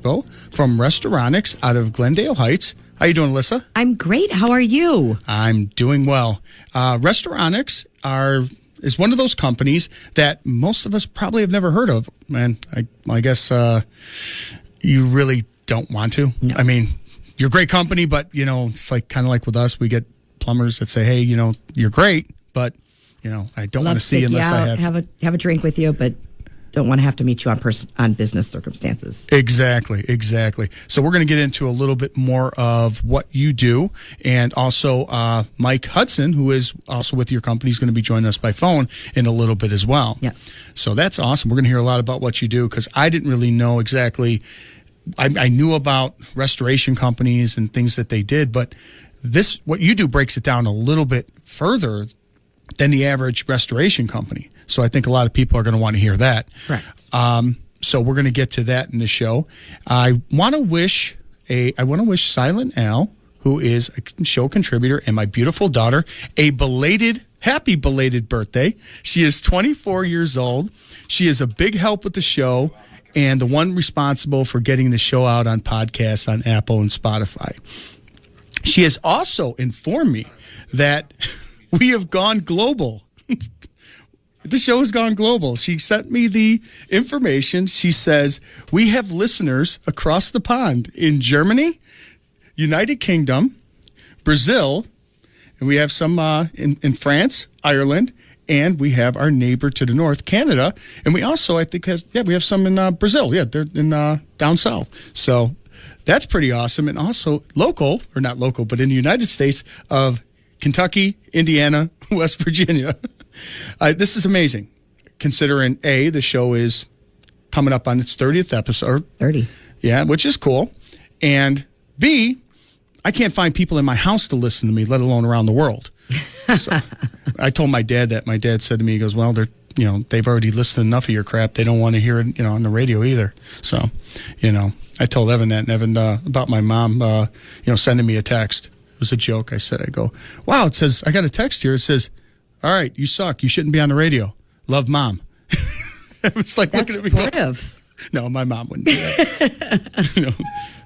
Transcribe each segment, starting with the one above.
Expo from Restoronics out of Glendale Heights. How you doing, Alissa? I'm great. How are you? I'm doing well. Restoronics is one of those companies that most of us probably have never heard of. And I guess you really don't want to. No. I mean, you're a great company, but, it's kind of like with us. We get plumbers that say, hey, you're great, but, I don't want to see you unless I have a drink with you, but don't want to have to meet you on business circumstances. Exactly. So we're going to get into a little bit more of what you do, and also Mike Hudson, who is also with your company, is going to be joining us by phone in a little bit as well. Yes. So that's awesome. We're going to hear a lot about what you do, because I didn't really know exactly. I knew about restoration companies and things that they did, but what you do breaks it down a little bit further than the average restoration company. So I think a lot of people are going to want to hear that. Correct. So we're going to get to that in the show. I want to wish Silent Al, who is a show contributor, and my beautiful daughter, a happy belated birthday. She is 24 years old. She is a big help with the show, and the one responsible for getting the show out on podcasts on Apple and Spotify. She has also informed me that we have gone global. The show has gone global. She sent me the information. She says, we have listeners across the pond in Germany, United Kingdom, Brazil, and we have some in France, Ireland, and we have our neighbor to the north, Canada. And we also, I think, we have some in Brazil. Yeah, they're in down south. So that's pretty awesome. And also not local, but in the United States of Kentucky, Indiana, West Virginia. This is amazing, considering the show is coming up on its 30th episode. 30. Yeah, which is cool. And B, I can't find people in my house to listen to me, let alone around the world. So I told my dad that. My dad said to me, he goes, well, they've already listened to enough of your crap. They don't want to hear it, on the radio either. So, I told Evan that, and Evan about my mom, sending me a text. It was a joke. I go, wow, it says, I got a text here. It says, all right, you suck. You shouldn't be on the radio. Love, Mom. It's like that's looking at me. Supportive. No, my mom wouldn't do that.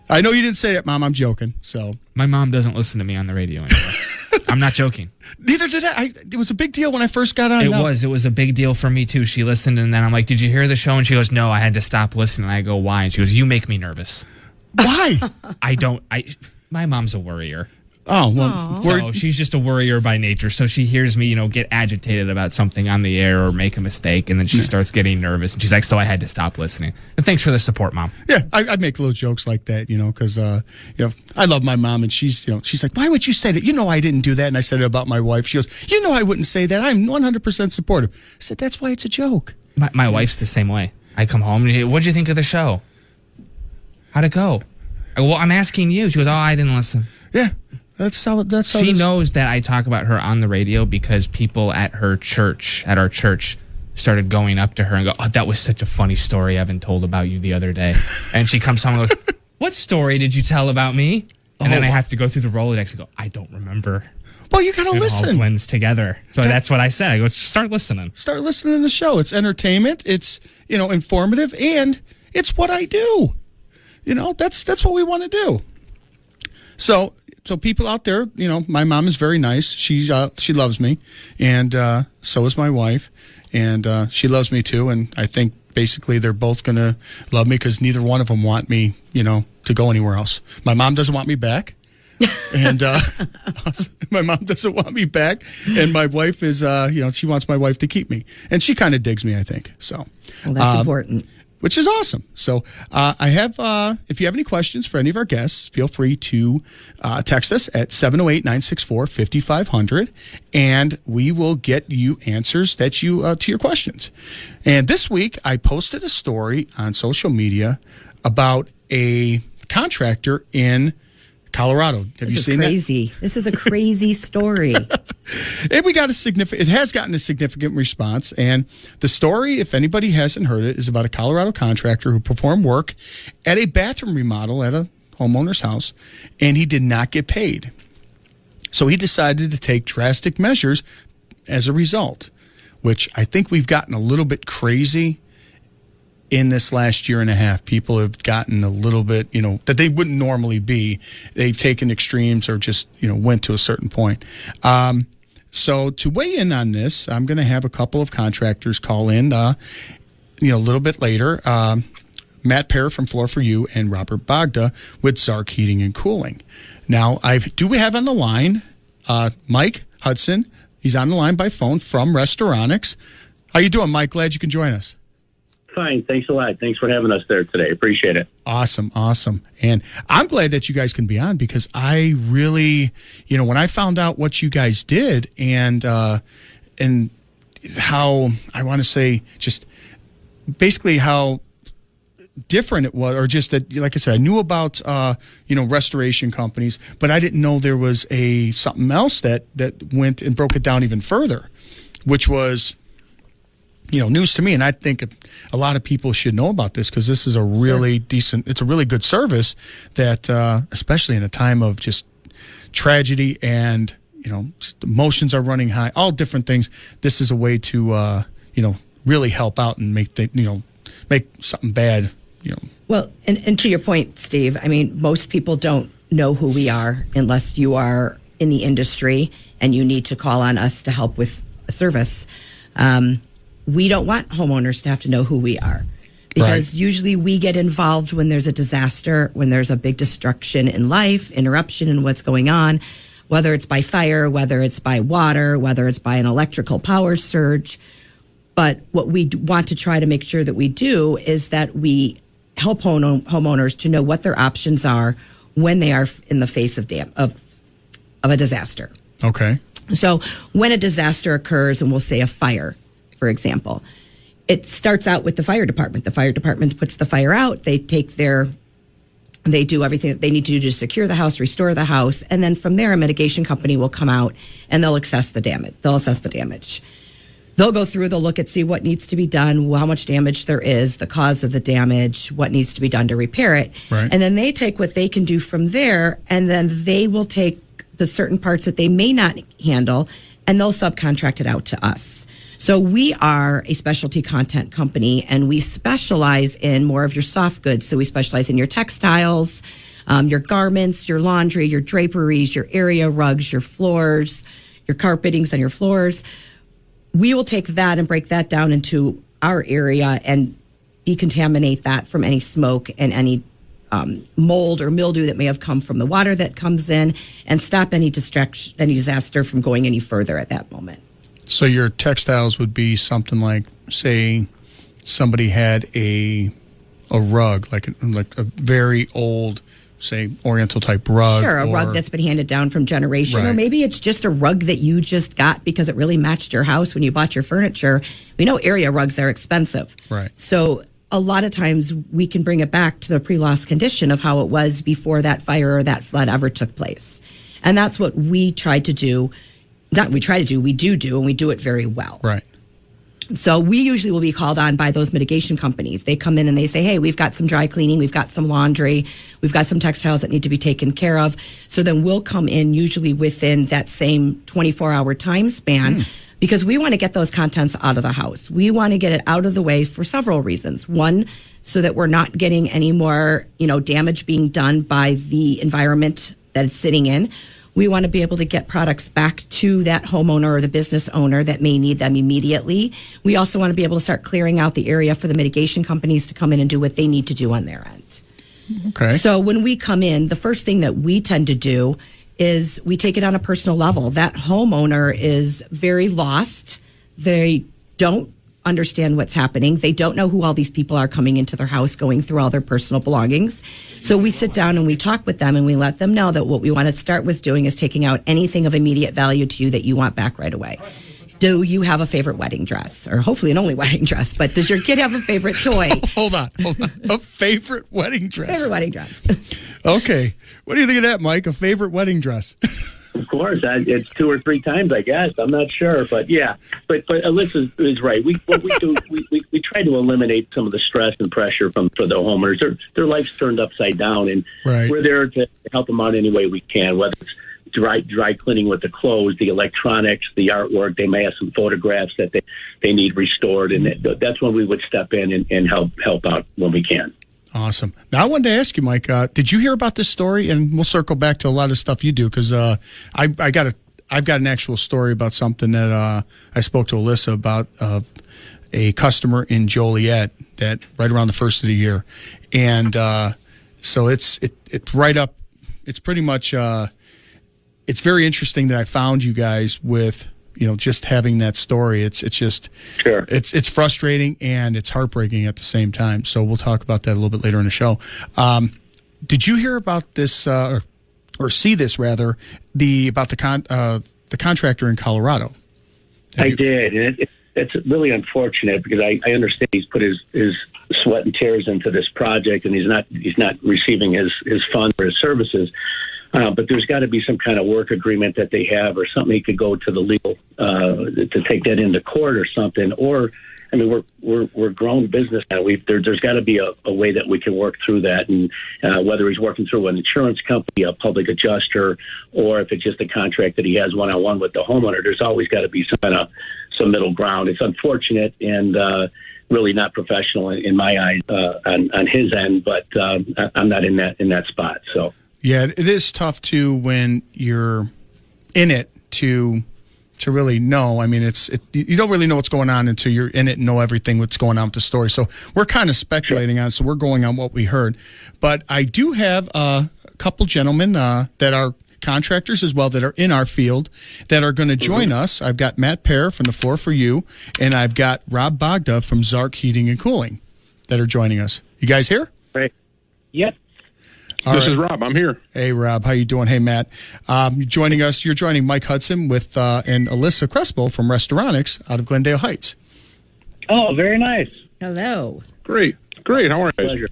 I know you didn't say that, Mom. I'm joking. So my mom doesn't listen to me on the radio anymore. I'm not joking. Neither did I. It was a big deal when I first got on. It was a big deal for me too. She listened, and then I'm like, "Did you hear the show?" And she goes, "No, I had to stop listening." I go, "Why?" And she goes, "You make me nervous." Why? My mom's a worrier. Oh, well. So she's just a worrier by nature. So she hears me, get agitated about something on the air or make a mistake, and then she starts getting nervous. And she's like, so I had to stop listening. But thanks for the support, Mom. Yeah, I make little jokes like that, because, I love my mom, and she's like, why would you say that? I didn't do that. And I said it about my wife. She goes, I wouldn't say that. I'm 100% supportive. I said, that's why it's a joke. My wife's the same way. I come home, and what'd you think of the show? How'd it go? I go, well, I'm asking you. She goes, oh, I didn't listen. Yeah. That's how she knows that I talk about her on the radio because people at our church, started going up to her and go, oh, that was such a funny story Evan told about you the other day. And she comes home and goes, what story did you tell about me? And then I have to go through the Rolodex and go, I don't remember. Well, you got to listen. It all blends together. So that's what I said. I go, start listening. Start listening to the show. It's entertainment. It's, informative. And it's what I do. That's what we want to do. So people out there, my mom is very nice. She loves me, and so is my wife, and she loves me too. And I think basically they're both going to love me because neither one of them want me, to go anywhere else. My mom doesn't want me back, and my mom doesn't want me back, and my wife is, she wants my wife to keep me, and she kind of digs me, I think. So well, that's important. Which is awesome. So I have, if you have any questions for any of our guests, feel free to text us at 708-964-5500, and we will get you answers that to your questions. And this week, I posted a story on social media about a contractor in Colorado. Have you seen that? This is a crazy story. And it has gotten a significant response. And the story, if anybody hasn't heard it, is about a Colorado contractor who performed work at a bathroom remodel at a homeowner's house, and he did not get paid. So he decided to take drastic measures as a result, which I think we've gotten a little bit crazy in this last year and a half, people have gotten a little bit, that they wouldn't normally be. They've taken extremes or just, went to a certain point. So to weigh in on this, I'm going to have a couple of contractors call in, a little bit later. Matt Pehr from Floor for You and Robert Bogda with Zark Heating and Cooling. Now, we have on the line Mike Hudson. He's on the line by phone from Restoronics. How you doing, Mike? Glad you can join us. Fine. Thanks a lot. Thanks for having us there today. Appreciate it. Awesome. And I'm glad that you guys can be on because I really, when I found out what you guys did and how, I want to say, just basically how different it was, or just that, like I said, I knew about, restoration companies, but I didn't know there was something else that went and broke it down even further, which was, news to me. And I think a lot of people should know about this because this is a really it's a really good service that, especially in a time of just tragedy and, just emotions are running high, all different things. This is a way to, really help out and make something bad, Well, and to your point, Steve, I mean, most people don't know who we are unless you are in the industry and you need to call on us to help with a service. We don't want homeowners to have to know who we are because usually we get involved when there's a disaster, when there's a big destruction in life, interruption in what's going on, whether it's by fire, whether it's by water, whether it's by an electrical power surge. But what we want to try to make sure that we do is that we help homeowners to know what their options are when they are in the face of a disaster. Okay. So when a disaster occurs, and we'll say a fire, for example, it starts out with the fire department. The fire department puts the fire out. They do everything that they need to do to secure the house, restore the house, and then from there, a mitigation company will come out and they'll assess the damage. They'll go through, they'll look and see what needs to be done, how much damage there is, the cause of the damage, what needs to be done to repair it. Right. And then they take what they can do from there, and then they will take the certain parts that they may not handle, and they'll subcontract it out to us. So we are a specialty content company, and we specialize in more of your soft goods. So we specialize in your textiles, your garments, your laundry, your draperies, your area rugs, your floors, your carpetings on your floors. We will take that and break that down into our area and decontaminate that from any smoke and any mold or mildew that may have come from the water that comes in, and stop any disaster from going any further at that moment. So your textiles would be something like, say, somebody had a rug, like a very old, say, Oriental type rug. Sure, a rug that's been handed down from generation. Right. Or maybe it's just a rug that you just got because it really matched your house when you bought your furniture. We know area rugs are expensive. Right. So a lot of times we can bring it back to the pre-loss condition of how it was before that fire or that flood ever took place. And that's what we try to do. We do, and we do it very well. Right. So we usually will be called on by those mitigation companies. They come in and they say, hey, we've got some dry cleaning, we've got some laundry, we've got some textiles that need to be taken care of. So then we'll come in usually within that same 24-hour time span because we want to get those contents out of the house. We want to get it out of the way for several reasons. One, so that we're not getting any more, damage being done by the environment that it's sitting in. We want to be able to get products back to that homeowner or the business owner that may need them immediately. We also want to be able to start clearing out the area for the mitigation companies to come in and do what they need to do on their end. Okay. So when we come in, the first thing that we tend to do is we take it on a personal level. That homeowner is very lost. They don't understand what's happening. They don't know who all these people are coming into their house, going through all their personal belongings. So we sit down and we talk with them and we let them know that what we want to start with doing is taking out anything of immediate value to you that you want back right away. Do you have a favorite wedding dress? Or hopefully an only wedding dress, but does your kid have a favorite toy? Hold on. A favorite wedding dress. Favorite wedding dress. Okay. What do you think of that, Mike? A favorite wedding dress? Of course, it's 2 or 3 times, I guess. I'm not sure, but yeah. But Alissa is right. What we do, we try to eliminate some of the stress and pressure for the homeowners. Their life's turned upside down, and Right. we're there to help them out any way we can. Whether it's dry cleaning with the clothes, the electronics, the artwork. They may have some photographs that they need restored, and that's when we would step in and help out when we can. Awesome. Now, I wanted to ask you, Mike, did you hear about this story? And we'll circle back to a lot of stuff you do, because I've got an actual story about something that I spoke to Alissa about, a customer in Joliet that right around the first of the year. And so it's right up. It's pretty much, it's very interesting that I found you guys with, just having that story. It's just, sure. It's frustrating and it's heartbreaking at the same time. So we'll talk about that a little bit later in the show. Did you hear about this, or see this rather, about the contractor in Colorado? I did. And it's really unfortunate, because I understand he's put his sweat and tears into this project, and he's not receiving his funds or his services. But there's got to be some kind of work agreement that they have, or something he could go to the legal to take that into court or something. Or, I mean, we're grown business now. There's got to be a way that we can work through that, and whether he's working through an insurance company, a public adjuster, or if it's just a contract that he has one-on-one with the homeowner, there's always got to be some middle ground. It's unfortunate and really not professional in my eyes on his end, but I'm not in that spot. So. Yeah, it is tough too when you're in it to really know. I mean, you don't really know what's going on until you're in it and know everything what's going on with the story. So we're kind of speculating on it, so we're going on what we heard. But I do have a couple gentlemen that are contractors as well, that are in our field, that are going to join us. I've got Matt Pehr from The Floor for You, and I've got Rob Bogda from Zark Heating and Cooling that are joining us. You guys here? Right. Yep. This is Rob. I'm here. Hey, Rob. How you doing? Hey, Matt. Joining us. You're joining Mike Hudson with and Alissa Crespo from Restoronics out of Glendale Heights. Oh, very nice. Hello. Great. How are you guys?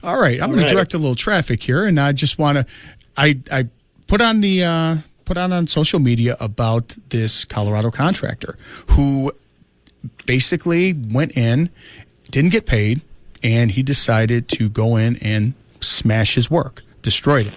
All right. I'm going to direct a little traffic here, and I just want to. I put on social media about this Colorado contractor who basically went in, didn't get paid, and he decided to go in and smash his work, destroyed it.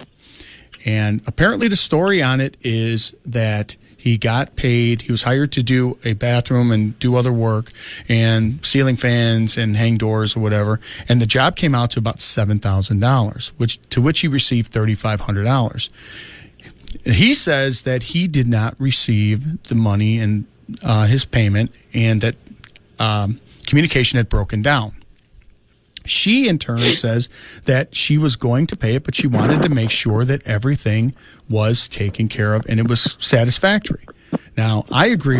And apparently the story on it is that he got paid. He was hired to do a bathroom and do other work and ceiling fans and hang doors or whatever. And the job came out to about $7,000, to which he received $3,500. He says that he did not receive the money and his payment, and that communication had broken down. She, in turn, says that she was going to pay it, but she wanted to make sure that everything was taken care of and it was satisfactory. Now, I agree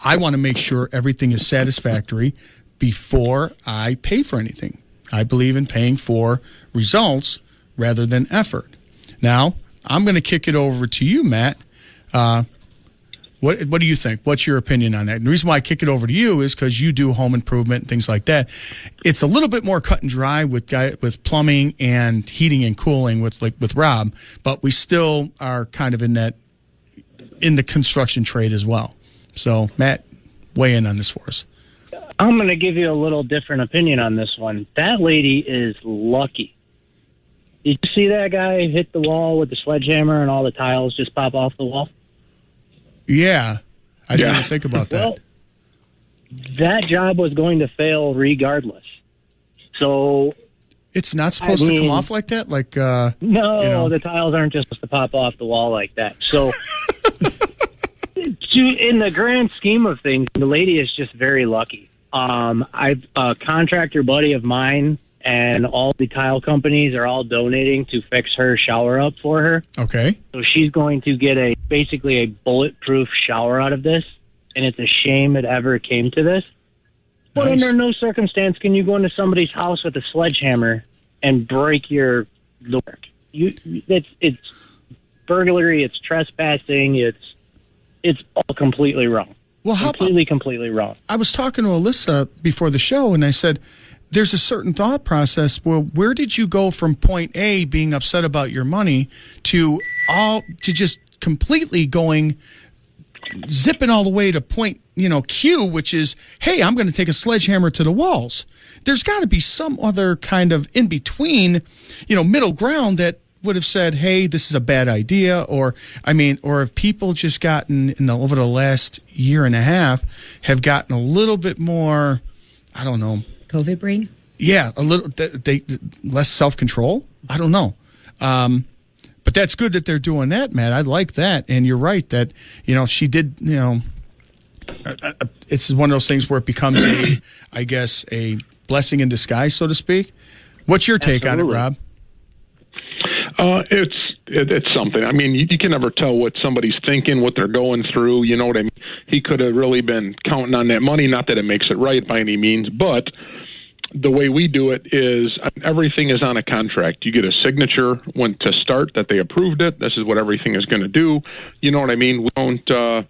I want to make sure everything is satisfactory before I pay for anything. I believe in paying for results rather than effort. Now, I'm going to kick it over to you, Matt. What do you think? What's your opinion on that? And the reason why I kick it over to you is because you do home improvement and things like that. It's a little bit more cut and dry with plumbing and heating and cooling with Rob, but we still are kind of in the construction trade as well. So, Matt, weigh in on this for us. I'm going to give you a little different opinion on this one. That lady is lucky. Did you see that guy hit the wall with the sledgehammer and all the tiles just pop off the wall? Yeah, I didn't even think about that. Well, that job was going to fail regardless. So it's not supposed to come off like that? No, the tiles aren't just supposed to pop off the wall like that. So in the grand scheme of things, the lady is just very lucky. I've a contractor buddy of mine, and all the tile companies are all donating to fix her shower up for her. Okay. So she's going to get basically a bulletproof shower out of this, and it's a shame it ever came to this. But under no circumstance can you go into somebody's house with a sledgehammer and break the work. It's burglary, it's trespassing, it's all completely wrong. Well, completely wrong. I was talking to Alissa before the show, and I said, there's a certain thought process where did you go from point A, being upset about your money, to just completely zipping all the way to point, Q, which is, hey, I'm going to take a sledgehammer to the walls. There's got to be some other kind of in between, middle ground that would have said, hey, this is a bad idea, or have people just gotten over the last year and a half have gotten a little bit more, I don't know, COVID brain? Yeah, a little they less self-control. I don't know. But that's good that they're doing that, Matt. I like that. And you're right that, she did, it's one of those things where it becomes a blessing in disguise, so to speak. What's your take on it, Rob? It's something. I mean, you can never tell what somebody's thinking, what they're going through. You know what I mean? He could have really been counting on that money. Not that it makes it right by any means, but the way we do it is everything is on a contract. You get a signature when to start that they approved it. This is what everything is going to do. You know what I mean? We don't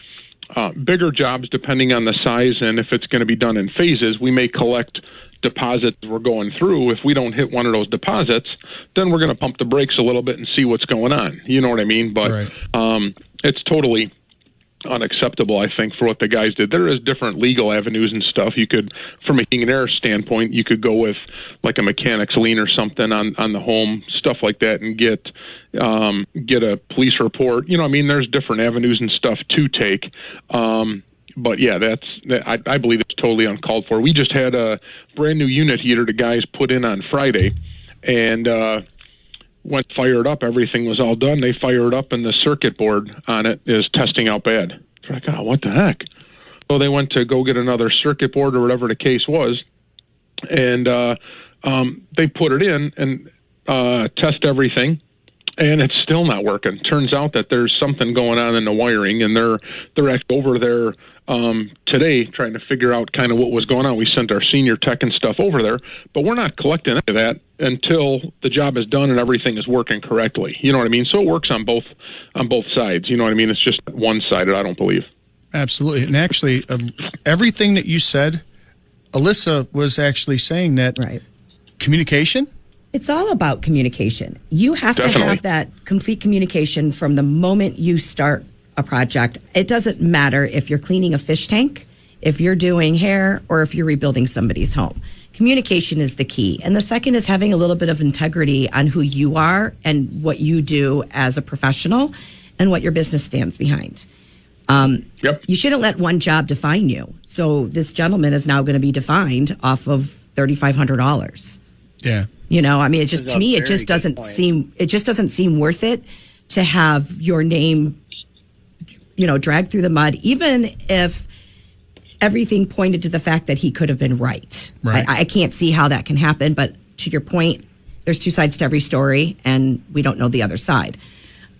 bigger jobs, depending on the size and if it's going to be done in phases, we may collect deposits we're going through. If we don't hit one of those deposits, then we're going to pump the brakes a little bit and see what's going on. You know what I mean? But right. It's totally unacceptable, I think, for what the guys did. There is different legal avenues and stuff. You could, from a heating and air standpoint, you could go with like a mechanic's lien or something on the home, stuff like that, and get a police report. You know, I mean, there's different avenues and stuff to take. But yeah, I believe it's totally uncalled for. We just had a brand new unit heater the guys put in on Friday, and when fired up, everything was all done. They fired up, and the circuit board on it is testing out bad. They're like, oh, what the heck? So they went to go get another circuit board or whatever the case was, and they put it in and test everything, and it's still not working. Turns out that there's something going on in the wiring, and they're actually over there today trying to figure out kind of what was going on. We sent our senior tech and stuff over there, but we're not collecting any of that until the job is done and everything is working correctly. You know what I mean? So it works on both sides. You know what I mean? It's just one-sided, I don't believe. Absolutely. And actually, everything that you said, Alissa was actually saying that communication. It's all about communication. You have Definitely. to have that complete communication from the moment you start a project. It doesn't matter if you're cleaning a fish tank, if you're doing hair, or if you're rebuilding somebody's home. Communication is the key. And the second is having a little bit of integrity on who you are and what you do as a professional and what your business stands behind. Yep. You shouldn't let one job define you. So this gentleman is now going to be defined off of $3,500. Yeah. You know, I mean, it just, to me, it just doesn't seem worth it to have your name, dragged through the mud, even if everything pointed to the fact that he could have been right. I can't see how that can happen. But to your point, there's two sides to every story, and we don't know the other side.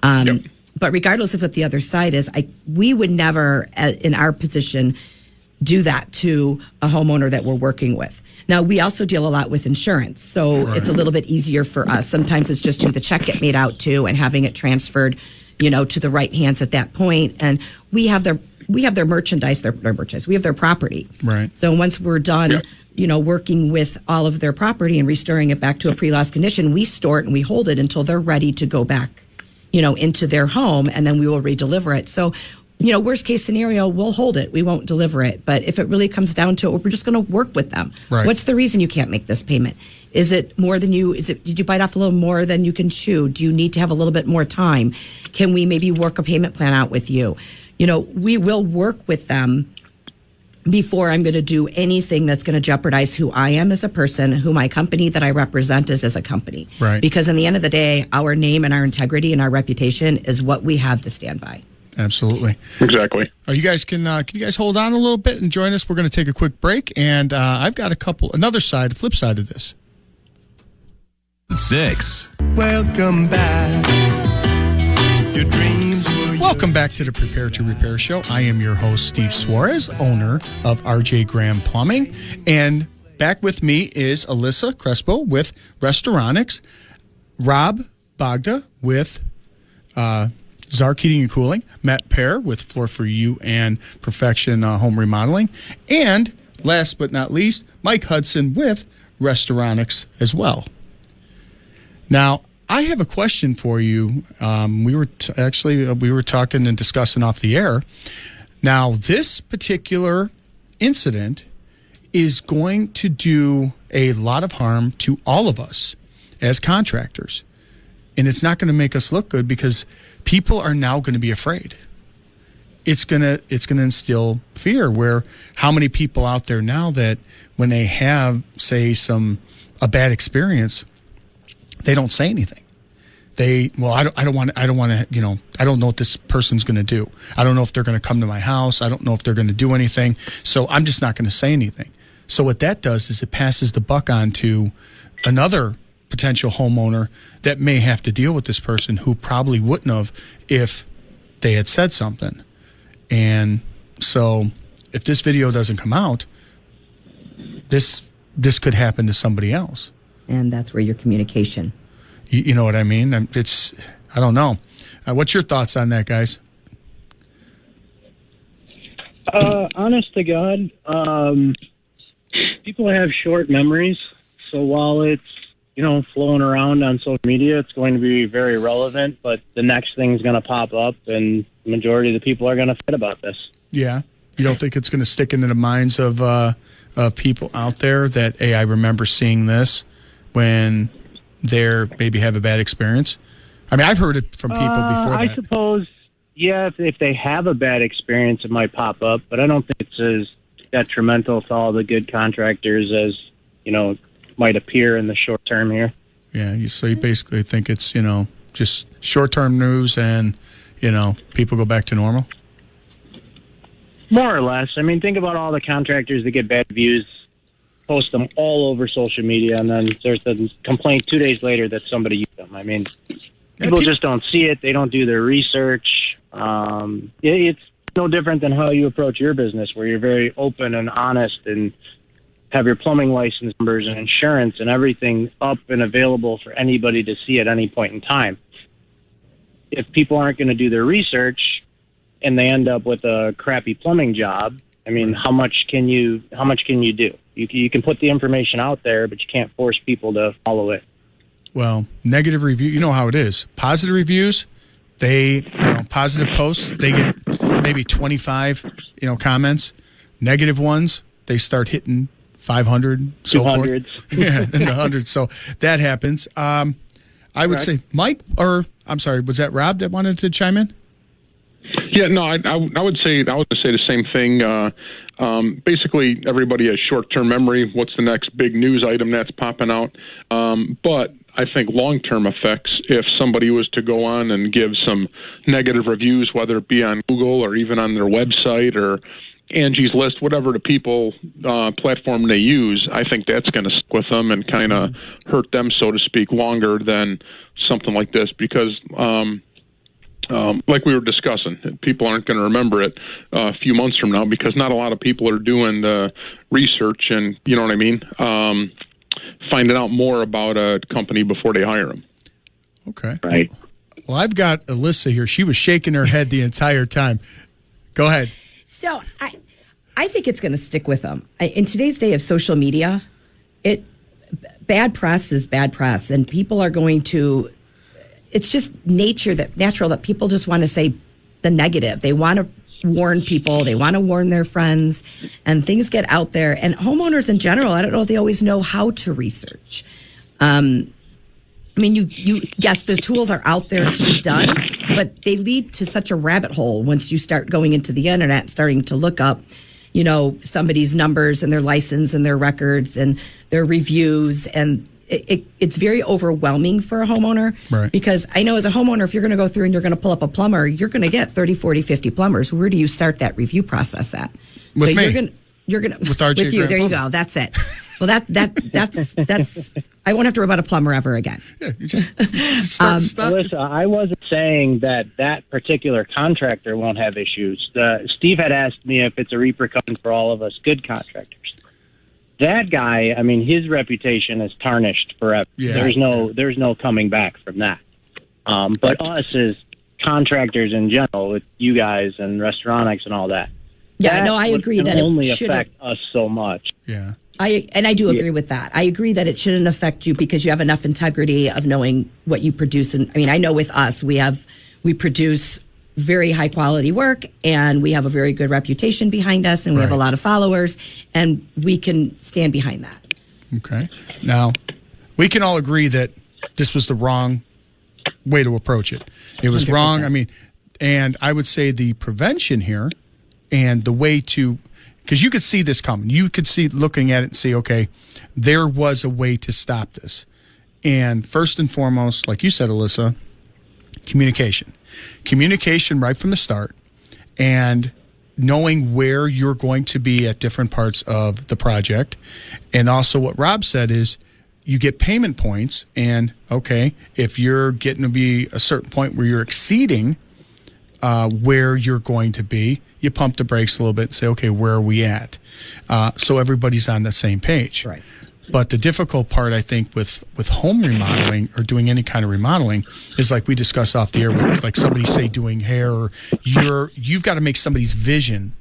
Yep. But regardless of what the other side is, we would never, in our position, do that to a homeowner that we're working with. Now, we also deal a lot with insurance, so it's a little bit easier for us. Sometimes it's just who the check get made out to and having it transferred, to the right hands at that point. And we have their merchandise, their merchandise. We have their property. Right. So once we're done, working with all of their property and restoring it back to a pre-loss condition, we store it and we hold it until they're ready to go back, into their home, and then we will redeliver it. So, worst case scenario, we'll hold it. We won't deliver it. But if it really comes down to it, we're just going to work with them. Right. What's the reason you can't make this payment? Is it more than did you bite off a little more than you can chew? Do you need to have a little bit more time? Can we maybe work a payment plan out with you? We will work with them before I'm going to do anything that's going to jeopardize who I am as a person, who my company that I represent is as a company. Right. Because in the end of the day, our name and our integrity and our reputation is what we have to stand by. Absolutely. Exactly. You guys can you guys hold on a little bit and join us? We're going to take a quick break, and I've got another flip side of this. 6. Welcome back. Your dreams were Welcome back to the Prepare to Repair show. I am your host, Steve Suarez, owner of RJ Graham Plumbing, and back with me is Alissa Crespo with Restoronics, Rob Bogda with Zark Heating and Cooling, Matt Pehr with Floor for You and Perfection Home Remodeling, and last but not least, Mike Hudson with Restoronics as well. Now, I have a question for you. We were talking and discussing off the air. Now, this particular incident is going to do a lot of harm to all of us as contractors. and it's not going to make us look good because people are now going to be afraid. It's gonna instill fear. Where how many people out there now that when they have, say, a bad experience, they don't say anything. I don't want to, I don't know what this person's going to do. I don't know if they're going to come to my house. I don't know if they're going to do anything. So I'm just not going to say anything. So what that does is it passes the buck on to another potential homeowner that may have to deal with this person who probably wouldn't have if they had said something. And so if this video doesn't come out, this could happen to somebody else. And that's where your communication. You know what I mean? I don't know. What's your thoughts on that, guys? Honest to God, people have short memories. So while it's, flowing around on social media, it's going to be very relevant, but the next thing's going to pop up and the majority of the people are going to forget about this. Yeah. You don't think it's going to stick into the minds of people out there that, hey, I remember seeing this when they're maybe have a bad experience? I mean, I've heard it from people before that. I suppose, yeah, if they have a bad experience, it might pop up, but I don't think it's as detrimental to all the good contractors as, might appear in the short term here. Yeah, so you basically think it's, just short-term news and, people go back to normal? More or less. I mean, think about all the contractors that get bad reviews, post them all over social media, and then there's a complaint 2 days later that somebody used them. I mean, people just don't see it. They don't do their research. It's no different than how you approach your business, where you're very open and honest and have your plumbing license numbers and insurance and everything up and available for anybody to see at any point in time. If people aren't going to do their research and they end up with a crappy plumbing job, I mean, how much can you do? You can put the information out there, but you can't force people to follow it. Well, negative review, you know how it is. Positive reviews, positive posts, they get maybe 25, comments. Negative ones, they start hitting 500, so 200s. forth. Yeah, in the hundreds. So that happens. I would say Mike, or I'm sorry, was that Rob that wanted to chime in? Yeah, no, I would say the same thing. Basically, everybody has short-term memory. What's the next big news item that's popping out? But I think long-term effects, if somebody was to go on and give some negative reviews, whether it be on Google or even on their website or Angie's List, whatever the people platform they use, I think that's going to stick with them and kind of hurt them, so to speak, longer than something like this because like we were discussing, people aren't going to remember it a few months from now because not a lot of people are doing the research and, you know what I mean, finding out more about a company before they hire them. Okay. Right. Well, I've got Alissa here. She was shaking her head the entire time. Go ahead. So I think it's going to stick with them. In today's day of social media, bad press is bad press, and people are going to. It's just natural that people just want to say the negative. They want to warn people. They want to warn their friends, and things get out there. And homeowners in general, I don't know if they always know how to research. I mean, yes, the tools are out there to be done, but they lead to such a rabbit hole once you start going into the internet and starting to look up, somebody's numbers and their license and their records and their reviews. And it's very overwhelming for a homeowner. Right. Because I know as a homeowner, if you're going to go through and you're going to pull up a plumber, you're going to get 30, 40, 50 plumbers. Where do you start that review process at? With me. You're gonna with RJ with you. Grand There you Plumbing. go. That's it. Well, that's. I won't have to worry about a plumber ever again. Yeah, you just stop. Alissa, I wasn't saying that particular contractor won't have issues. Steve had asked me if it's a repercussion for all of us good contractors. That guy, I mean, his reputation is tarnished forever. Yeah. There's no coming back from that. But us as contractors in general, with you guys and Restoronics and all that. Yeah, no, I agree that it only shouldn't affect us so much. Yeah. I do agree with that. I agree that it shouldn't affect you because you have enough integrity of knowing what you produce. And I mean, I know with us, we produce very high quality work and we have a very good reputation behind us and we have a lot of followers and we can stand behind that. Okay. Now, we can all agree that this was the wrong way to approach it. It was 100%. wrong. I mean, and I would say the prevention here and the way to, because you could see this coming. You could see, looking at it and see, okay, there was a way to stop this. And first and foremost, like you said, Alissa, communication. Communication right from the start, and knowing where you're going to be at different parts of the project. And also what Rob said is you get payment points, and okay, if you're getting to be a certain point where you're exceeding where you're going to be, you pump the brakes a little bit and say, okay, where are we at? So everybody's on the same page. Right. But the difficult part, I think, with home remodeling or doing any kind of remodeling is like we discussed off the air with like somebody say doing hair, or you've got to make somebody's vision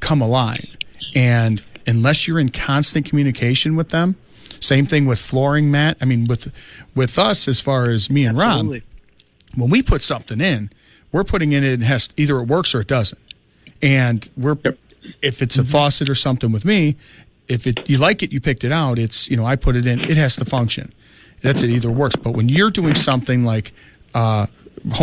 come alive. And unless you're in constant communication with them, same thing with flooring, Matt. I mean, with us, as far as me and Absolutely. Rob, when we put something in, we're putting in it and has either it works or it doesn't. And if it's a faucet or something with me, if you like it, you picked it out. It's, I put it in. It has to function. That's it. Either works. But when you're doing something like home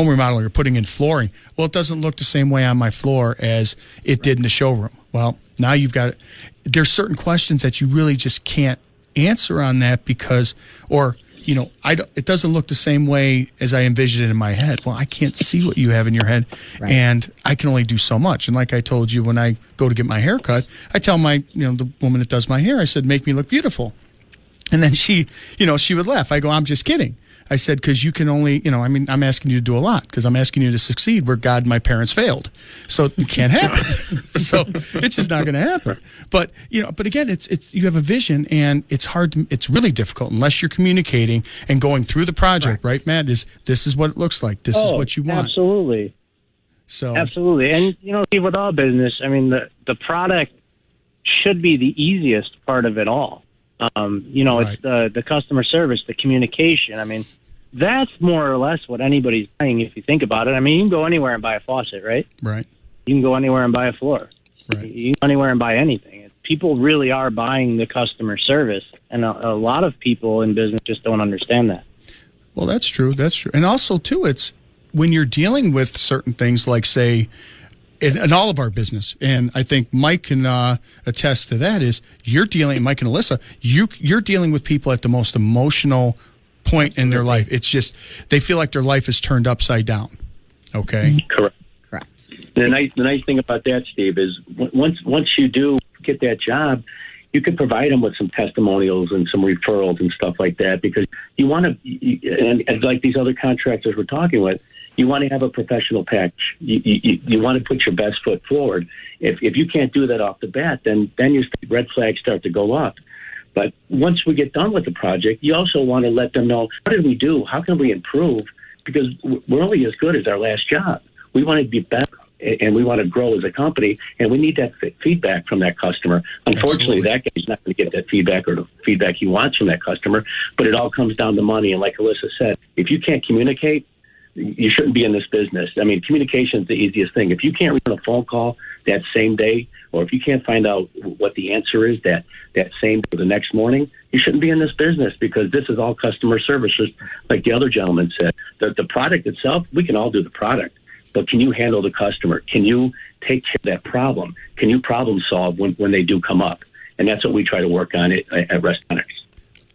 remodeling or putting in flooring, well, it doesn't look the same way on my floor as it did in the showroom. Well, now you've got. There's certain questions that you really just can't answer on that because, or it doesn't look the same way as I envisioned it in my head. Well, I can't see what you have in your head, Right. and I can only do so much. And like I told you, when I go to get my hair cut, I tell the woman that does my hair, I said, make me look beautiful. And then she would laugh. I go, I'm just kidding. I said, because you can only, I'm asking you to do a lot because I'm asking you to succeed where God and my parents failed. So it can't happen. So it's just not going to happen. But, but again, it's you have a vision, and it's hard. It's really difficult unless you're communicating and going through the project, right, Matt? This is what it looks like. This is what you want. Absolutely. So Absolutely. And, Steve, with all business, I mean, the product should be the easiest part of it all. Right. It's the customer service, the communication. I mean, that's more or less what anybody's buying if you think about it. I mean, you can go anywhere and buy a faucet, right? Right. You can go anywhere and buy a floor. Right. You can go anywhere and buy anything. People really are buying the customer service, and a lot of people in business just don't understand that. Well, that's true. That's true. And also, too, it's when you're dealing with certain things like, say, in all of our business, and I think Mike can attest to that, is Mike and Alissa, you're dealing with people at the most emotional point in their life. It's just, they feel like their life is turned upside down. Okay? Correct. Correct. The nice thing about that, Steve, is once you do get that job, you can provide them with some testimonials and some referrals and stuff like that, because you want to, and like these other contractors we're talking with, you want to have a professional package. You want to put your best foot forward. If you can't do that off the bat, then your red flags start to go up. But once we get done with the project, you also want to let them know, what did we do? How can we improve? Because we're only as good as our last job. We want to be better, and we want to grow as a company, and we need that feedback from that customer. Unfortunately, Absolutely. that guy's not going to get that feedback or the feedback he wants from that customer, but it all comes down to money. And like Alissa said, if you can't communicate, you shouldn't be in this business. I mean, communication is the easiest thing. If you can't return a phone call that same day, or if you can't find out what the answer is that same day or the next morning, you shouldn't be in this business, because this is all customer service. Just like the other gentleman said, the product itself, we can all do the product, but can you handle the customer? Can you take care of that problem? Can you problem solve when they do come up? And that's what we try to work on at Restoronics.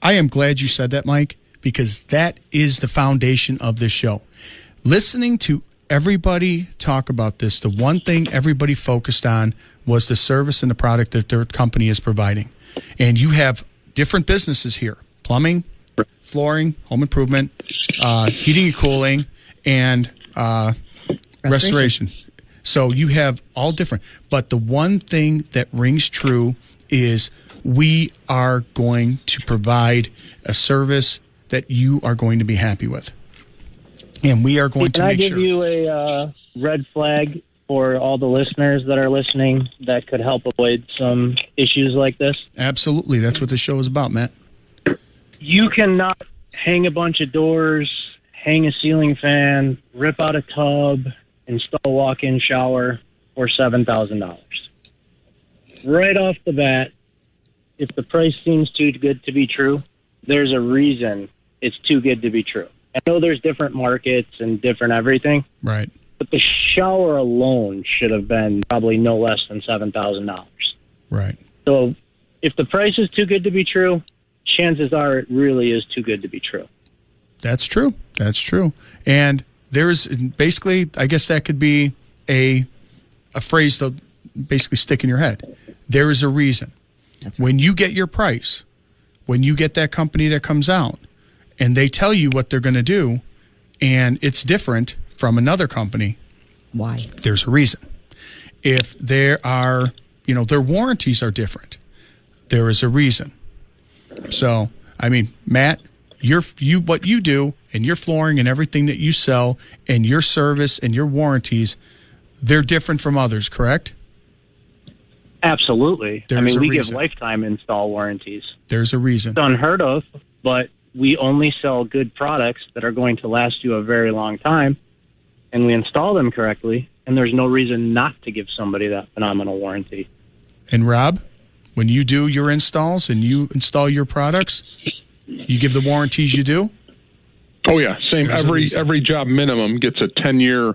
I am glad you said that, Mike, because that is the foundation of this show. Listening to everybody talk about this, the one thing everybody focused on was the service and the product that their company is providing. And you have different businesses here: plumbing, flooring, home improvement, heating and cooling, and restoration. So you have all different. But the one thing that rings true is we are going to provide a service that you are going to be happy with. And we are going to make sure. Can I give you a red flag for all the listeners that are listening that could help avoid some issues like this? Absolutely. That's what the show is about, Matt. You cannot hang a bunch of doors, hang a ceiling fan, rip out a tub, install a walk-in shower for $7,000. Right off the bat, if the price seems too good to be true, there's a reason it's too good to be true. I know there's different markets and different everything, Right. but the shower alone should have been probably no less than $7,000. Right. So if the price is too good to be true, chances are it really is too good to be true. That's true. That's true. And there's basically, I guess that could be a phrase to basically stick in your head. There is a reason. When you get your price, when you get that company that comes out and they tell you what they're going to do and it's different from another company, Why? there's a reason. If there are, their warranties are different, there is a reason. So, I mean, Matt, what you do and your flooring and everything that you sell and your service and your warranties, they're different from others, correct? Absolutely. There's a we reason. give lifetime install warranties. There's a reason. It's unheard of, but we only sell good products that are going to last you a very long time, and we install them correctly, and there's no reason not to give somebody that phenomenal warranty. And Rob, when you do your installs and you install your products, you give the warranties you do? Oh yeah, same. There's a reason. Every job minimum gets a 10-year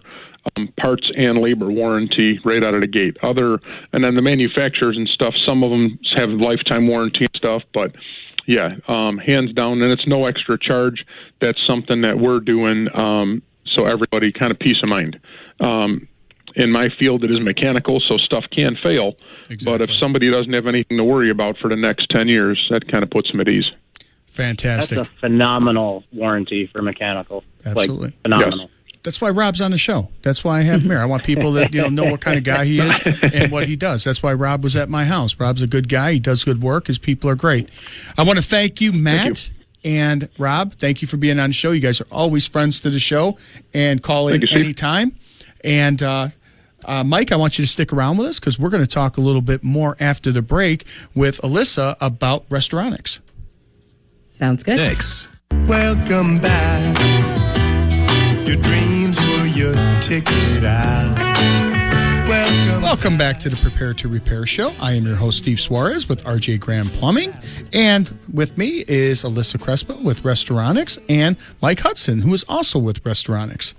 parts and labor warranty right out of the gate. And then the manufacturers and stuff, some of them have lifetime warranty and stuff, but yeah, hands down, and it's no extra charge. That's something that we're doing, so everybody kind of peace of mind. In my field, it is mechanical, so stuff can fail. Exactly. But if somebody doesn't have anything to worry about for the next 10 years, that kind of puts them at ease. Fantastic. That's a phenomenal warranty for mechanical. Absolutely. Like, phenomenal. Yes. That's why Rob's on the show. That's why I have him here. I want people that know what kind of guy he is and what he does. That's why Rob was at my house. Rob's a good guy. He does good work. His people are great. I want to thank you, Matt and Rob. Thank you for being on the show. You guys are always friends to the show and call in anytime. And Mike, I want you to stick around with us because we're going to talk a little bit more after the break with Alissa about Restoronics. Sounds good. Thanks. Welcome back. Your dreams were your ticket out. Welcome back to the Prepare to Repair show. I am your host, Steve Suarez with RJ Graham Plumbing. And with me is Alissa Crespo with Restoronics and Mike Hudson, who is also with Restoronics.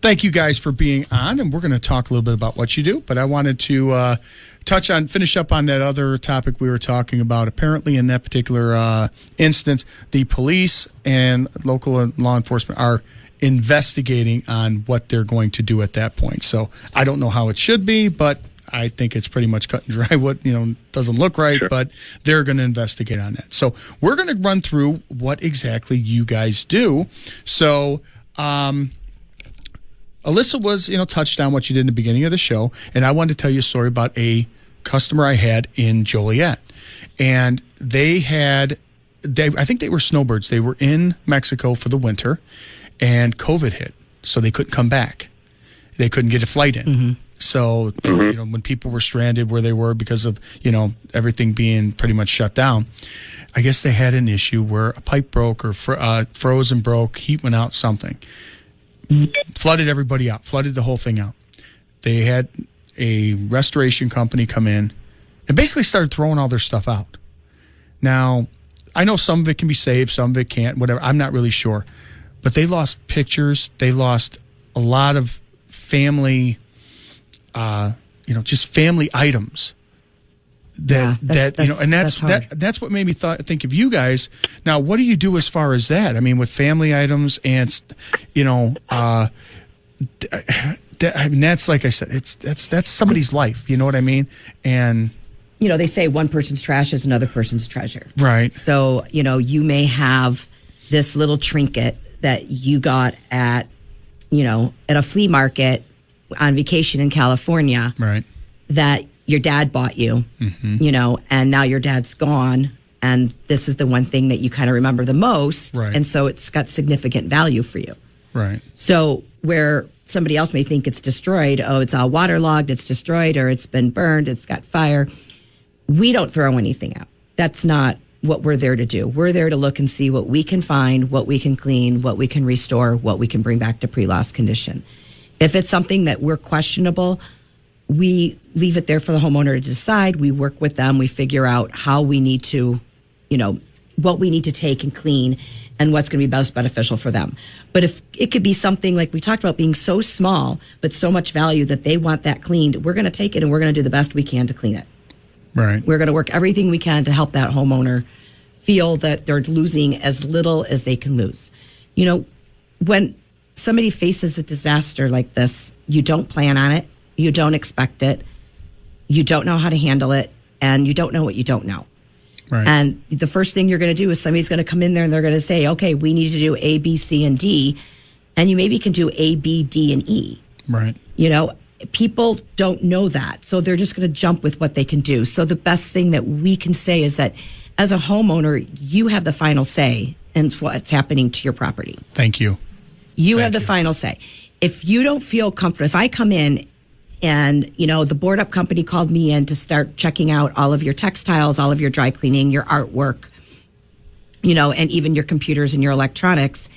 Thank you guys for being on, and we're going to talk a little bit about what you do. But I wanted to finish up on that other topic we were talking about. Apparently, in that particular instance, the police and local law enforcement are investigating on what they're going to do at that point. So I don't know how it should be, but I think it's pretty much cut and dry. What doesn't look right, but they're going to investigate on that. So we're going to run through what exactly you guys do. So Alissa was, touched on what you did in the beginning of the show, and I wanted to tell you a story about a customer I had in Joliet. And I think they were snowbirds. They were in Mexico for the winter, and COVID hit, so they couldn't come back. They couldn't get a flight in. Mm-hmm. So, when people were stranded where they were because of, everything being pretty much shut down, I guess they had an issue where a pipe broke or froze and broke, heat went out, something. Flooded everybody out, flooded the whole thing out. They had a restoration company come in and basically started throwing all their stuff out. Now, I know some of it can be saved, some of it can't, whatever. I'm not really sure. But they lost pictures. They lost a lot of family, just family items. That's what made me think of you guys. Now, what do you do as far as that? I mean, with family items and, that's like I said, that's somebody's life. You know what I mean? And they say one person's trash is another person's treasure. Right. So, you may have this little trinket that you got at a flea market on vacation in California. Right. That your dad bought you, and now your dad's gone, and this is the one thing that you kind of remember the most, right. And so it's got significant value for you. Right. So where somebody else may think it's destroyed, it's all waterlogged, it's destroyed, or it's been burned, it's got fire, we don't throw anything out. That's not what we're there to do. We're there to look and see what we can find, what we can clean, what we can restore, what we can bring back to pre-loss condition. If it's something that we're questionable, we leave it there for the homeowner to decide. We work with them. We figure out how we need to, what we need to take and clean and what's going to be most beneficial for them. But if it could be something like we talked about being so small, but so much value that they want that cleaned, we're going to take it and we're going to do the best we can to clean it. Right. We're going to work everything we can to help that homeowner feel that they're losing as little as they can lose. You know, when somebody faces a disaster like this, you don't plan on it, you don't expect it, you don't know how to handle it, and you don't know what you don't know. Right. And the first thing you're going to do is somebody's going to come in there and they're going to say, okay, we need to do A, B, C, and D. And you maybe can do A, B, D, and E. Right. You know, people don't know that. So they're just going to jump with what they can do. So the best thing that we can say is that as a homeowner, you have the final say in what's happening to your property. Thank you. You have the final say. If you don't feel comfortable, if I come in and, you know, the board up company called me in to start checking out all of your textiles, all of your dry cleaning, your artwork, you know, and even your computers and your electronics.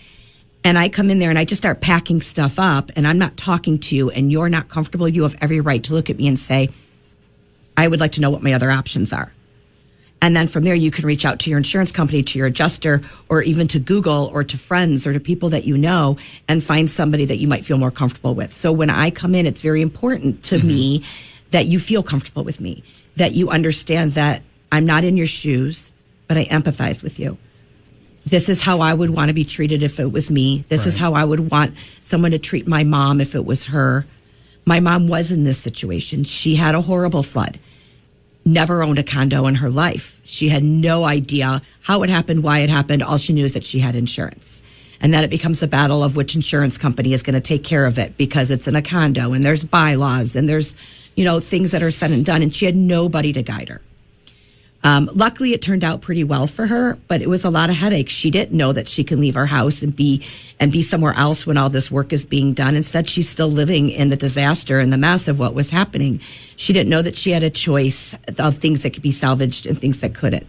And I come in there and I just start packing stuff up and I'm not talking to you and you're not comfortable. You have every right to look at me and say, I would like to know what my other options are. And then from there, you can reach out to your insurance company, to your adjuster, or even to Google or to friends or to people that you know and find somebody that you might feel more comfortable with. So when I come in, it's very important to me that you feel comfortable with me, that you understand that I'm not in your shoes, but I empathize with you. This is how I would want to be treated if it was me. This is how I would want someone to treat my mom if it was her. My mom was in this situation. She had a horrible flood. Never owned a condo in her life. She had no idea how it happened, why it happened. All she knew is that she had insurance. And then it becomes a battle of which insurance company is going to take care of it because it's in a condo and there's bylaws and there's, you know, things that are said and done. And she had nobody to guide her. Luckily, it turned out pretty well for her, but it was a lot of headaches. She didn't know that she can leave her house and be somewhere else when all this work is being done. Instead, she's still living in the disaster and the mess of what was happening. She didn't know that she had a choice of things that could be salvaged and things that couldn't.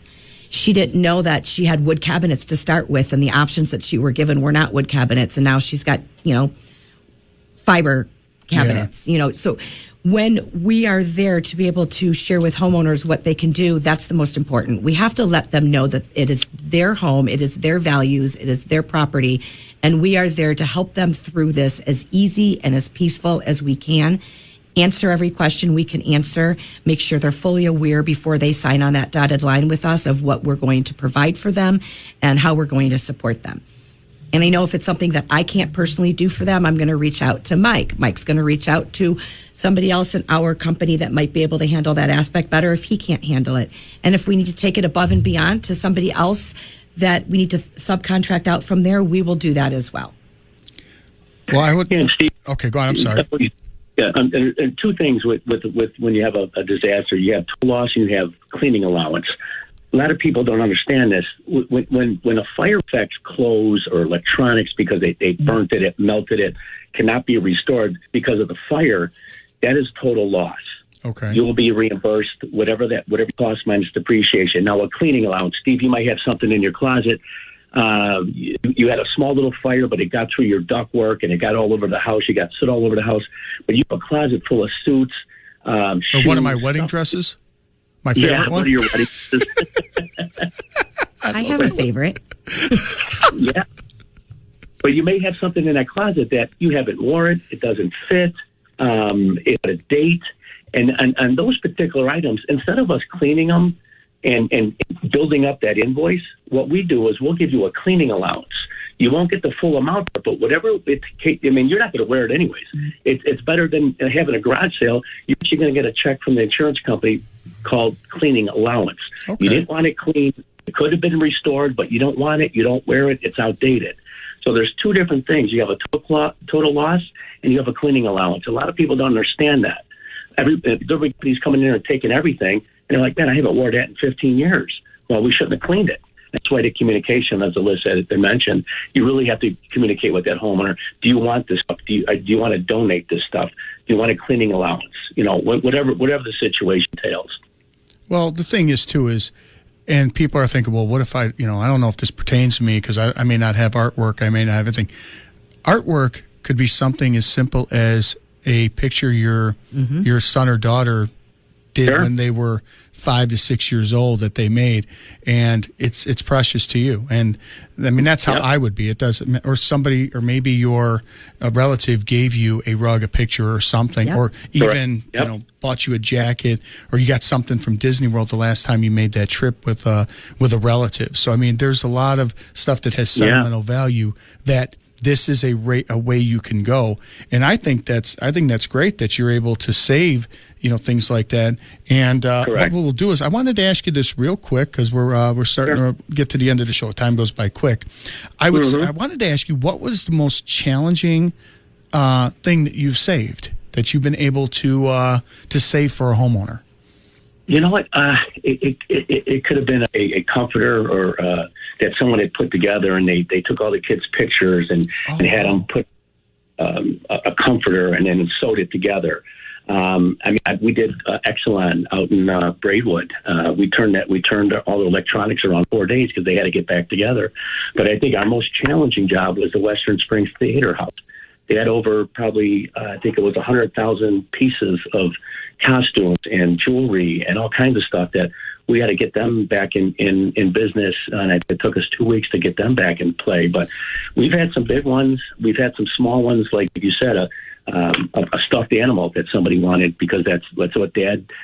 She didn't know that she had wood cabinets to start with, and the options that she were given were not wood cabinets. And now she's got, you know, fiber cabinets, you know, so when we are there to be able to share with homeowners what they can do, that's the most important. We have to let them know that it is their home, it is their values, it is their property, and we are there to help them through this as easy and as peaceful as we can. Answer every question we can answer, make sure they're fully aware before they sign on that dotted line with us of what we're going to provide for them and how we're going to support them. And I know if it's something that I can't personally do for them, I'm going to reach out to Mike. Mike's going to reach out to somebody else in our company that might be able to handle that aspect better if he can't handle it. And if we need to take it above and beyond to somebody else that we need to subcontract out from there, we will do that as well. Well, I would. And Steve, Okay, go on. I'm sorry. Yeah, and two things with when you have a disaster, you have total loss and you have cleaning allowance. A lot of people don't understand this. When a fire affects clothes or electronics because they burnt it melted it, cannot be restored because of the fire, that is total loss. Okay. You will be reimbursed whatever cost minus depreciation. Now, a cleaning allowance, Steve, you might have something in your closet. You had a small little fire, but it got through your ductwork and it got all over the house. You got soot all over the house. But you have a closet full of suits. Shoes, one of my wedding dresses? My favorite one? One of your wedding dresses. I have a favorite. Yeah. But you may have something in that closet that you haven't worn, it doesn't fit, it's out of date. And those particular items, instead of us cleaning them and building up that invoice, what we do is we'll give you a cleaning allowance. You won't get the full amount, but whatever you're not going to wear it anyways. It's better than having a garage sale. You're actually going to get a check from the insurance company called cleaning allowance. Okay. You didn't want it clean. It could have been restored, but you don't want it. You don't wear it. It's outdated. So there's two different things. You have a total loss and you have a cleaning allowance. A lot of people don't understand that. Everybody's coming in and taking everything, and they're like, man, I haven't worn that in 15 years. Well, we shouldn't have cleaned it. That's why the communication, as Alissa had mentioned, you really have to communicate with that homeowner. Do you want this stuff? Do you want to donate this stuff? Do you want a cleaning allowance? You know, whatever the situation entails. Well, the thing is, too, and people are thinking, well, what if I don't know if this pertains to me because I may not have artwork. I may not have anything. Artwork could be something as simple as a picture your son or daughter did when they were 5 to 6 years old that they made, and it's precious to you. And I mean, that's how I would be. It doesn't, or somebody, or maybe your a relative gave you a rug, a picture, or something, or even bought you a jacket, or you got something from Disney World the last time you made that trip with a relative. So I mean, there's a lot of stuff that has sentimental value that. This is a way you can go, and I think that's great that you're able to save things like that. And what we'll do is I wanted to ask you this real quick because we're starting to get to the end of the show. Time goes by quick. I wanted to ask you, what was the most challenging thing that you've saved that you've been able to save for a homeowner? You know what? It could have been a comforter or that someone had put together, and they took all the kids' pictures and had them put a comforter and then sewed it together. We did Exelon out in Braidwood. We turned all the electronics around 4 days because they had to get back together. But I think our most challenging job was the Western Springs Theater House. They had over probably, I think it was 100,000 pieces of costumes and jewelry and all kinds of stuff that we had to get them back in business. And it took us 2 weeks to get them back in play. But we've had some big ones. We've had some small ones, like you said, a stuffed animal that somebody wanted because that's what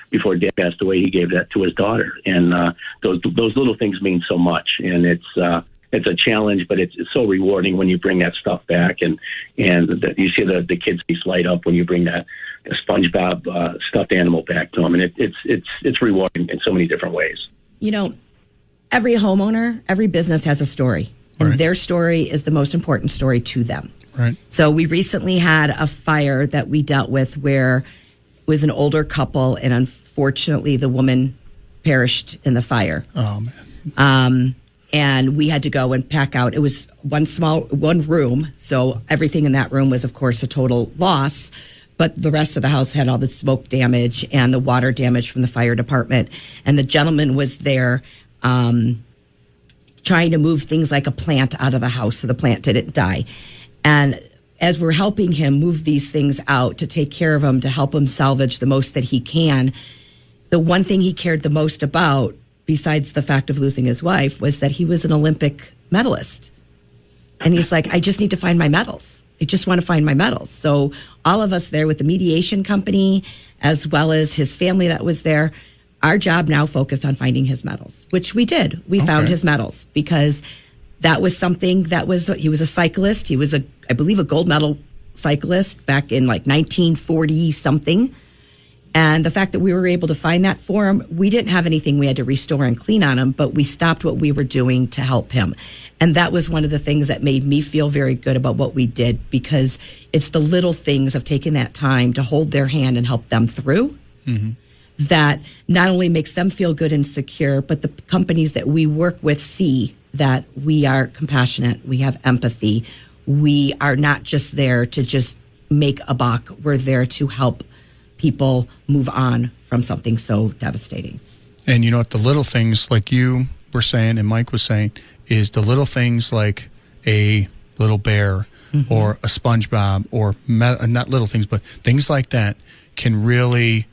before Dad passed away, he gave that to his daughter. And those little things mean so much. And it's a challenge, but it's so rewarding when you bring that stuff back, and you see the kids' face light up when you bring that SpongeBob stuffed animal back to them, and it's rewarding in so many different ways. Every homeowner, every business has a story, and their story is the most important story to them. Right. So we recently had a fire that we dealt with where it was an older couple, and unfortunately, the woman perished in the fire. Oh man. And we had to go and pack out. It was one room, so everything in that room was, of course, a total loss. But the rest of the house had all the smoke damage and the water damage from the fire department. And the gentleman was there trying to move things like a plant out of the house so the plant didn't die. And as we're helping him move these things out to take care of them, to help him salvage the most that he can, the one thing he cared the most about, besides the fact of losing his wife, was that he was an Olympic medalist. And he's like, I just need to find my medals. I just want to find my medals. So all of us there with the mediation company, as well as his family that was there, our job now focused on finding his medals, which we did. We found his medals because that was something he was a cyclist. He was I believe a gold medal cyclist back in like 1940 something. And the fact that we were able to find that for him, we didn't have anything we had to restore and clean on him, but we stopped what we were doing to help him. And that was one of the things that made me feel very good about what we did, because it's the little things of taking that time to hold their hand and help them through that not only makes them feel good and secure, but the companies that we work with see that we are compassionate, we have empathy, we are not just there to just make a buck, we're there to help people move on from something so devastating. And you know what? The little things, like you were saying and Mike was saying, is the little things like a little bear or a SpongeBob, or not little things, but things like that can really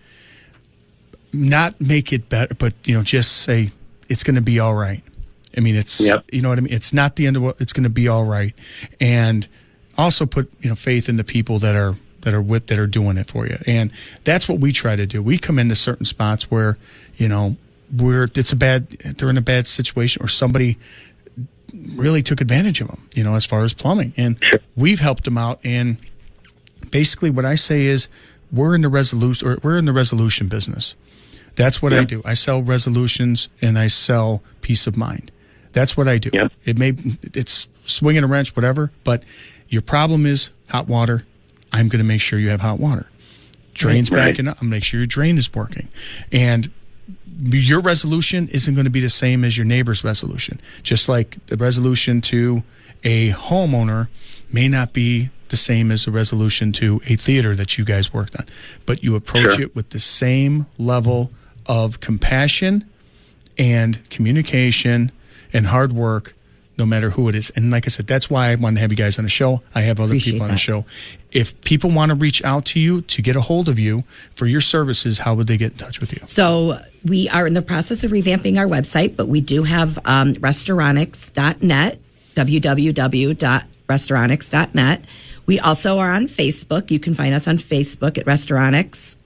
not make it better, but just say it's going to be all right. I mean, it's you know what I mean. It's not the end of what. It's going to be all right, and also put faith in the people that are doing it for you. And that's what we try to do. We come into certain spots where, they're in a bad situation, or somebody really took advantage of them, as far as plumbing. And we've helped them out. And basically what I say is we're in the resolution business. That's what I do. I sell resolutions and I sell peace of mind. That's what I do. It's swinging a wrench, whatever, but your problem is hot water. I'm going to make sure you have hot water. Drain's backing up. I'm going to make sure your drain is working. And your resolution isn't going to be the same as your neighbor's resolution. Just like the resolution to a homeowner may not be the same as the resolution to a theater that you guys worked on. But you approach it with the same level of compassion and communication and hard work, no matter who it is. And like I said, that's why I wanted to have you guys on the show. I have other Appreciate people on the that. show. If people want to reach out to you to get a hold of you for your services, how would they get in touch with you? So we are in the process of revamping our website, but we do have Restoronics.net, www.restoronics.net. We also are on Facebook. You can find us on Facebook at Restoronics.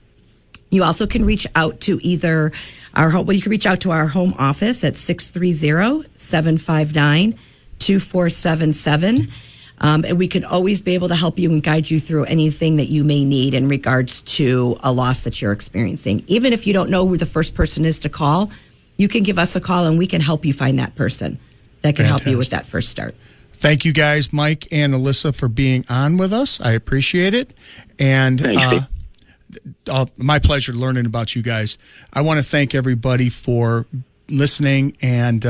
You also can reach out to either you can reach out to our home office at 630-759-2477. And we could always be able to help you and guide you through anything that you may need in regards to a loss that you're experiencing. Even if you don't know who the first person is to call, you can give us a call and we can help you find that person that can help you with that first start. Thank you guys, Mike and Alissa, for being on with us. I appreciate it. And my pleasure learning about you guys. I want to thank everybody for listening and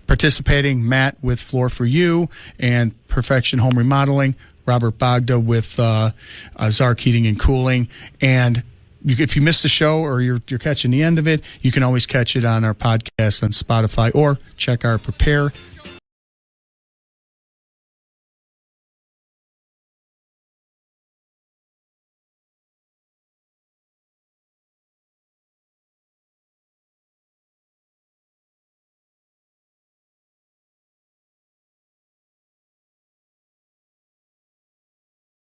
participating. Matt with Floor for You and Perfection Home Remodeling. Robert Bogda with Zark Heating and Cooling. And if you missed the show or you're catching the end of it, you can always catch it on our podcast on Spotify or check our Pehr